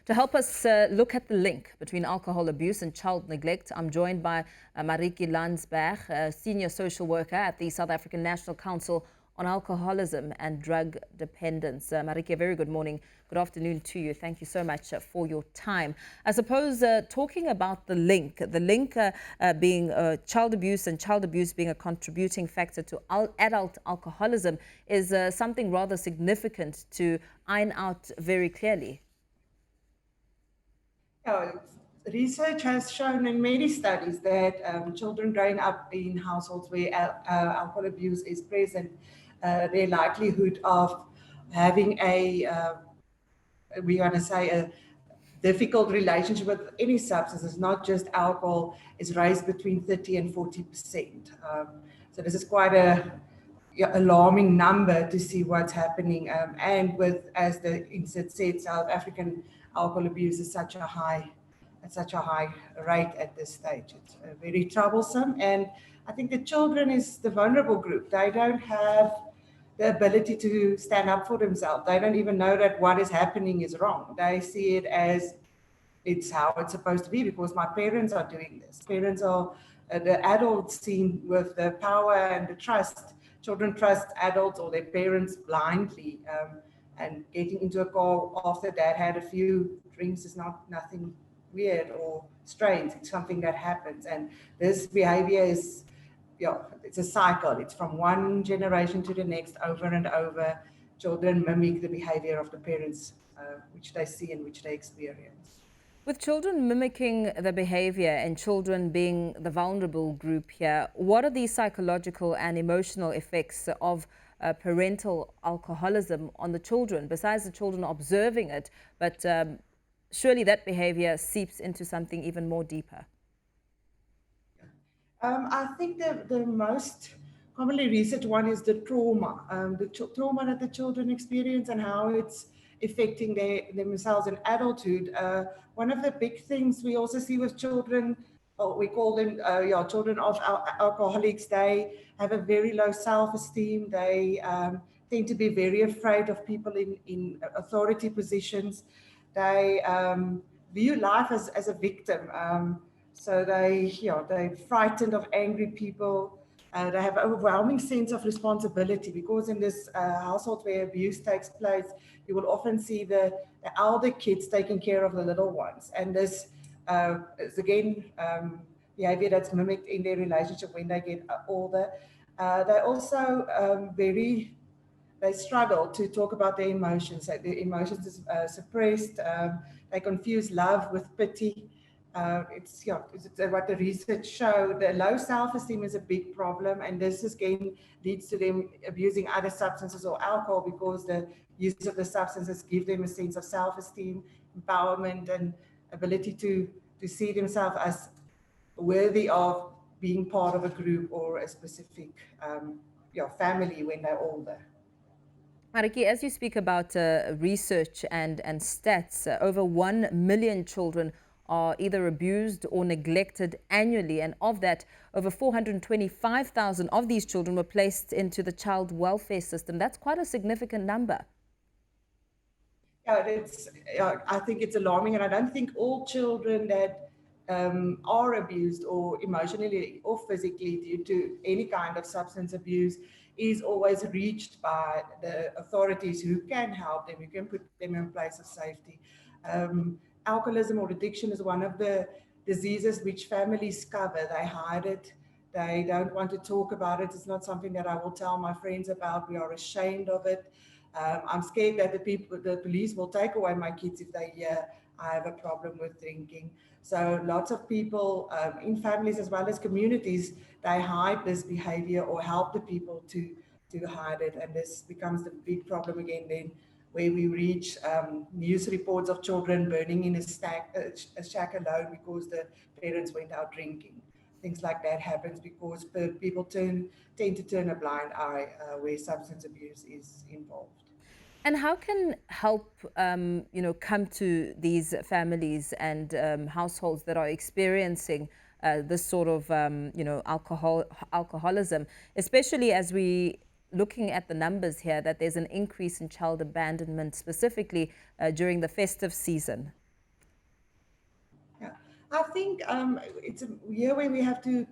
To help us look at the link between alcohol abuse and child neglect, I'm joined by Maritjie Landsberg, a senior social worker at the South African National Council on Alcoholism and Drug Dependence. Maritjie, a very good morning. Good afternoon to you. Thank you so much for your time. I suppose talking about the link being child abuse and child abuse being a contributing factor to adult alcoholism is something rather significant to iron out very clearly. Research has shown in many studies that children growing up in households where alcohol abuse is present, their likelihood of having a difficult relationship with any substances, not just alcohol, is raised between 30 and 40%. So this is quite a alarming number to see what's happening. And with, as the insert said, South African alcohol abuse is at such a high rate at this stage. It's very troublesome. And I think the children is the vulnerable group. They don't have the ability to stand up for themselves. They don't even know that what is happening is wrong. They see it as it's how it's supposed to be because my parents are doing this. Parents are the adults seen with the power and the trust. Children trust adults or their parents blindly. And getting into a car after dad had a few drinks is nothing weird or strange. It's something that happens. And this behavior is, it's a cycle. It's from one generation to the next, over and over. Children mimic the behavior of the parents, which they see and which they experience. With children mimicking the behavior and children being the vulnerable group here, what are the psychological and emotional effects of parental alcoholism on the children, besides the children observing it, but surely that behavior seeps into something even more deeper? I think the most commonly researched one is the trauma, trauma that the children experience and how it's affecting themselves in adulthood. One of the big things we also see with children, we call them children of alcoholics, they have a very low self-esteem. They tend to be very afraid of people in authority positions. They view life as a victim. So they're frightened of angry people. They have an overwhelming sense of responsibility because in this household where abuse takes place, you will often see the elder kids taking care of the little ones. And this is again behavior that's mimicked in their relationship when they get older. They also they struggle to talk about their emotions. Their emotions are suppressed. They confuse love with pity. It's what the research showed. The low self-esteem is a big problem, and this again leads to them abusing other substances or alcohol because the use of the substances give them a sense of self-esteem, empowerment, and ability to see themselves as worthy of being part of a group or a specific family when they're older. Maritjie, as you speak about research and stats, over 1 million children are either abused or neglected annually, and of that, over 425,000 of these children were placed into the child welfare system. That's quite a significant number. Yeah, I think it's alarming, and I don't think all children that are abused or emotionally or physically due to any kind of substance abuse is always reached by the authorities who can help them, who can put them in a place of safety. Alcoholism or addiction is one of the diseases which families cover. They hide it. They don't want to talk about it. It's not something that I will tell my friends about. We are ashamed of it. I'm scared that the police will take away my kids if they hear I have a problem with drinking. So lots of people in families as well as communities, they hide this behavior or help the people to hide it. And this becomes the big problem again then, where we reach news reports of children burning in a shack alone because the parents went out drinking. Things like that happens because people tend to turn a blind eye where substance abuse is involved. And how can help, come to these families and households that are experiencing this sort of, alcoholism, especially as we looking at the numbers here that there's an increase in child abandonment specifically during the festive season? I think it's a year where we have to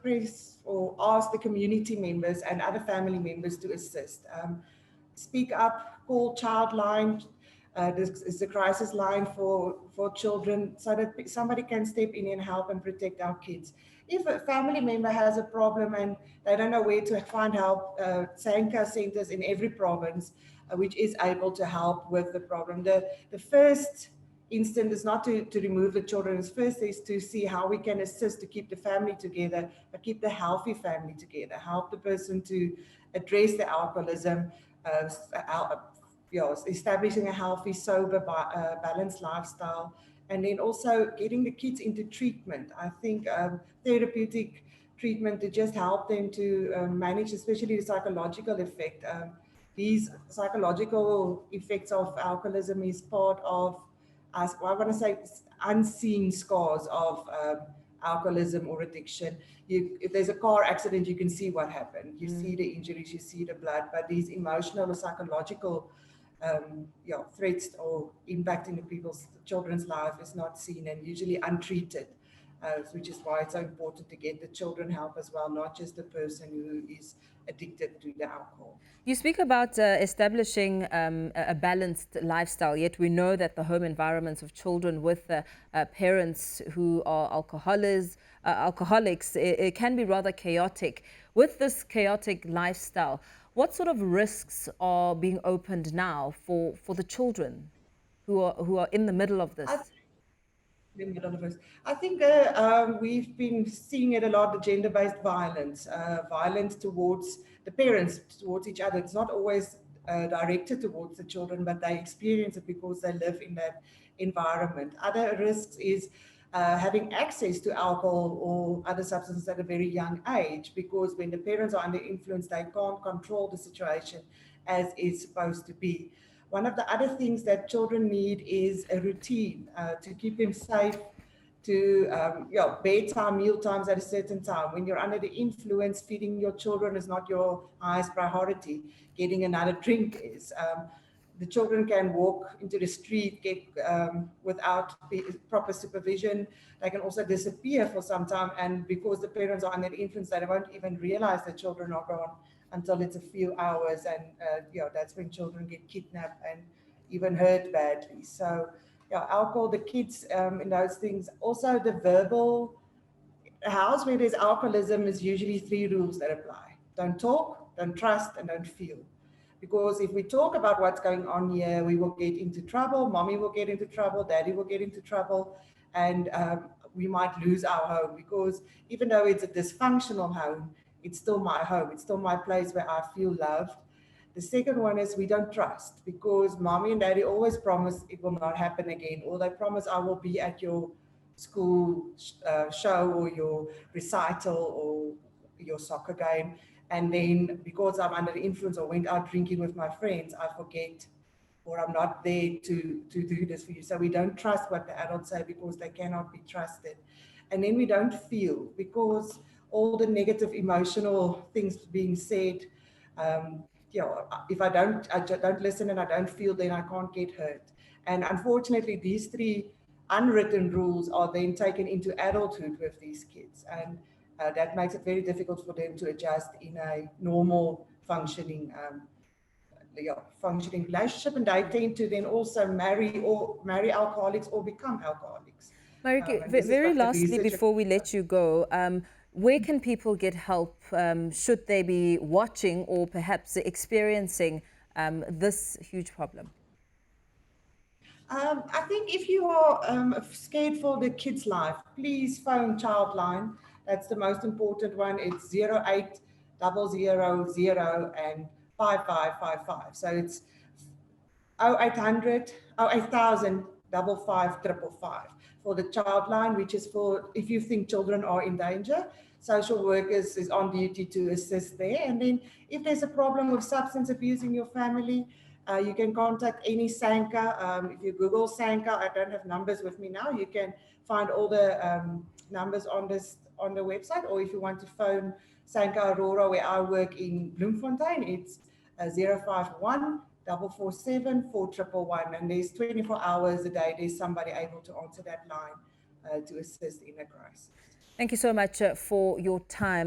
press or ask the community members and other family members to assist. Speak up, call Childline. This is the crisis line for children, so that somebody can step in and help and protect our kids. If a family member has a problem and they don't know where to find help, Sanka centers in every province, which is able to help with the problem. The first instant is not to remove the children. First is to see how we can assist to keep the family together, but keep the healthy family together, help the person to address the alcoholism, establishing a healthy, sober, balanced lifestyle, and then also getting the kids into treatment. I think therapeutic treatment to just help them to manage, especially the psychological effect. These psychological effects of alcoholism is part of, as I want to say, unseen scars of alcoholism or addiction. If there's a car accident, you can see what happened. You see the injuries, you see the blood, but these emotional or psychological threats or impacting the children's life is not seen and usually untreated, which is why it's so important to get the children help as well, not just the person who is addicted to the alcohol. You speak about establishing a balanced lifestyle, yet we know that the home environments of children with parents who are alcoholics, it can be rather chaotic. With this chaotic lifestyle, what sort of risks are being opened now for the children who are in the middle of I this? The middle of us. I think we've been seeing it a lot, the gender-based violence, violence towards the parents, towards each other. It's not always directed towards the children, but they experience it because they live in that environment. Other risks is having access to alcohol or other substances at a very young age, because when the parents are under influence, they can't control the situation as is supposed to be. One of the other things that children need is a routine to keep them safe, to bedtime, meal times at a certain time. When you're under the influence, feeding your children is not your highest priority. Getting another drink is. The children can walk into the street without proper supervision. They can also disappear for some time, and because the parents are under the influence, they won't even realize the children are gone until it's a few hours, and that's when children get kidnapped and even hurt badly. So alcohol, the kids in those things. Also the verbal, a house where there's alcoholism is usually three rules that apply: don't talk, don't trust, and don't feel. Because if we talk about what's going on here, we will get into trouble, mommy will get into trouble, daddy will get into trouble, and we might lose our home, because even though it's a dysfunctional home, it's still my home, it's still my place where I feel loved. The second one is we don't trust, because mommy and daddy always promise it will not happen again, or they promise I will be at your school show or your recital or your soccer game, and then because I'm under the influence or went out drinking with my friends, I forget, or I'm not there to do this for you. So we don't trust what the adults say because they cannot be trusted. And then we don't feel, because all the negative emotional things being said, if I don't listen and I don't feel, then I can't get hurt. And unfortunately, these three unwritten rules are then taken into adulthood with these kids. And that makes it very difficult for them to adjust in a normal functioning relationship, and they tend to then also marry alcoholics or become alcoholics. Mariki, And this is very what the lastly, research. before we let you go, where can people get help should they be watching or perhaps experiencing this huge problem? I think if you are scared for the kid's life, please phone Childline. That's the most important one. It's 0800 and 5555. So it's 0800 8000 555 for the child line, which is for if you think children are in danger. Social workers is on duty to assist there. And then if there's a problem with substance abuse in your family, you can contact any Sanka. If you Google Sanka, I don't have numbers with me now, you can find all the numbers on the website. Or if you want to phone Sanka Aurora, where I work in Bloemfontein, it's 051 447 4111, and there's 24 hours a day. There's somebody able to answer that line to assist in a crisis. Thank you so much for your time.